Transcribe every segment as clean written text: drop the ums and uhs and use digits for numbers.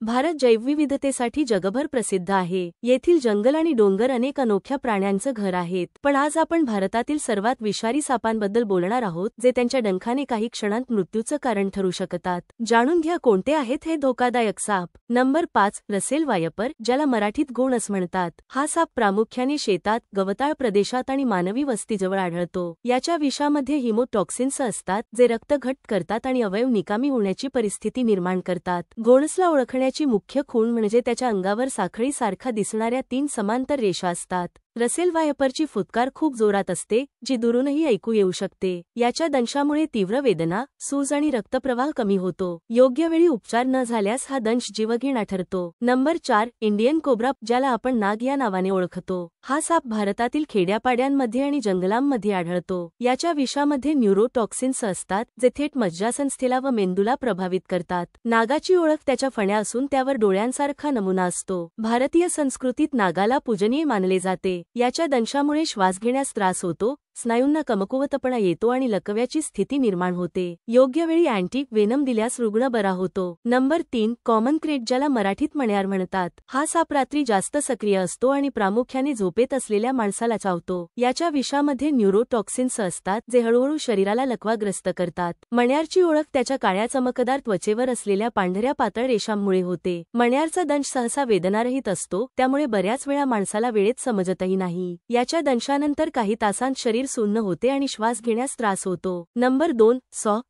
भारत जैवविविधतेसाठी जगभर प्रसिद्ध आहे। येथील जंगल आणि डोंगर अनेक अनोख्या प्राण्यांचं घर आहेत। पण आज आपण भारतातील सर्वात विषारी सापांबद्दल बोलणार आहोत, जे त्यांच्या डंखाने काही क्षणांत मृत्यूचं कारण ठरू शकतात। जाणून घ्या कोणते आहेत हे धोकादायक साप। नंबर 5. रसेल वायपर, ज्याला मराठीत गोणस म्हणतात। हा साप प्रामुख्याने शेतात, गवताळ प्रदेशात आणि मानवी वस्तीजवळ आढळतो। याच्या विषामध्ये हिमोटॉक्सिन्स असतात, जे रक्त घट्ट करतात आणि अवयव निकामी होण्याची परिस्थिती निर्माण करतात। गोणसला ओळखण्याची मुख्य खूण म्हणजे त्याच्या अंगावर साखळीसारखा दिसणाऱ्या 3 समांतर रेषा असतात। रसेल वायपरची फुटकार खूप जोरात असते, जी दुरूनही ऐकू येऊ शकते। याच्या दंशामुळे तीव्र वेदना, सूज आणि रक्तप्रवाह कमी होतो। योग्य वेळी उपचार न झाल्यास हा दंश जीवघेणा ठरतो। नंबर 4. इंडियन कोब्रा, ज्याला आपण नाग या नावाने ओळखतो। हा साप भारतातील खेड्यापाड्यांमध्ये आणि जंगलांमध्ये आढळतो। याच्या विषामध्ये न्यूरोटॉक्सिन्स असतात, जे थेट मज्जासंस्थेला व मेंदूला प्रभावित करतात। नागाची ओळख त्याच्या फण्या असून त्यावर डोळ्यांसारखा नमुना असतो। भारतीय संस्कृतीत नागाला पूजनीय मानले जाते। याच्या दंशामुळे श्वास घेण्यास त्रास होतो, स्नायूंना कमकुवतपणा येतो आणि लकव्याची स्थिती निर्माण होते। योग्य वेळी अँटी वेनम दिल्यास रुग्ण बरा होतो। नंबर 3. कॉमन क्रेट, ज्याला मराठीत मण्यार म्हणतात। हा साप रात्री जास्त सक्रिय असतो आणि प्रामुख्याने झोपेत असलेल्या माणसाला चावतो। याच्या विषामध्ये न्यूरोटॉक्सिन्स असतात, जे हळूहळू शरीराला लकवाग्रस्त करतात। मण्यारची ओळख त्याच्या काळ्या चमकदार त्वचेवर असलेल्या पांढऱ्या पातळ रेषांमुळे होते। मण्यारचा दंश सहसा वेदनारहित असतो, त्यामुळे बऱ्याच वेळा माणसाला वेळेत समजतही नाही। याच्या दंशानंतर काही तासांत शरीर सुन्न होते आणि श्वास घेण्यास त्रास होतो। नंबर 2.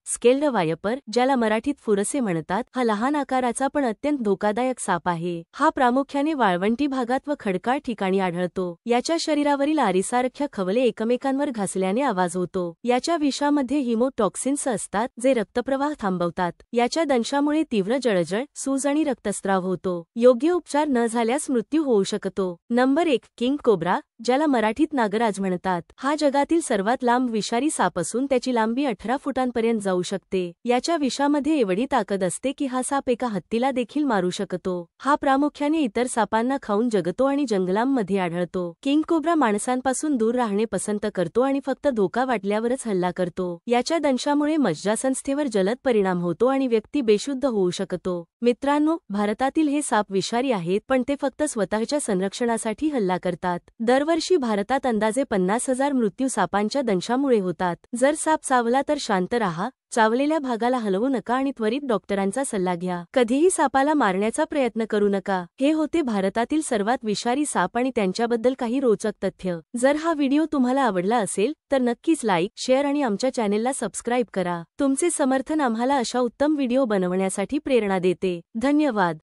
स्केल्ड वायपर, ज्याला मराठीत फुरसे म्हणतात। हा लहान आकाराचा पण अत्यंत धोकादायक साप आहे। हा प्रामुख्याने वाळवंटी भागात व खडकाळ ठिकाणी आढळतो। याच्या शरीरावरील आरीसारख्या खवले एकमेकांवर घासल्याने आवाज होतो। याच्या विषामध्ये हिमोटॉक्सिन्स असतात, जे रक्तप्रवाह थांबवतात। याच्या दंशामुळे तीव्र जळजळ, सूज आणि रक्तस्राव होतो। योग्य उपचार न झाल्यास मृत्यू होऊ शकतो। नंबर 1. किंग कोब्रा, ज्याला मराठीत नागराज म्हणतात। हा जगातील सर्वात लांब विषारी साप असून त्याची लांबी 18 फुटांपर्यंत जाऊ शकते। याच्या विषामध्ये एवढी ताकद असते की हा साप एका हत्तीला देखील मारू शकतो। हा प्रामुख्याने इतर सापांना खाऊन जगतो आणि जंगलांमध्ये आढळतो। किंग कोब्रा माणसांपासून दूर राहणे पसंत करतो आणि फक्त धोका वाटल्यावरच हल्ला करतो। याच्या दंशामुळे मज्जासंस्थेवर जलद परिणाम होतो आणि व्यक्ती बेशुद्ध होऊ शकतो। मित्रांनो, भारतातील हे साप विषारी आहेत, पण ते फक्त स्वतःच्या संरक्षणासाठी हल्ला करतात। दरवर्षी भारतात अंदाजे 50,000 मृत्यू सापांच्या दंशामुळे होतात। जर साप चावला तर शांत राहा, चावलेल्या भागाला हलवू नका आणि त्वरित डॉक्टरांचा सल्ला घ्या। कधीही सापाला मारण्याचा प्रयत्न करू नका। हे होते भारतातील सर्वात विषारी साप आणि त्यांच्याबद्दल काही रोचक तथ्य। जर हा व्हिडिओ तुम्हाला आवडला असेल तर नक्कीच लाईक, शेअर आणि आमच्या चॅनेलला सबस्क्राईब करा। तुमचे समर्थन आम्हाला अशा उत्तम व्हिडिओ बनवण्यासाठी प्रेरणा देते। धन्यवाद।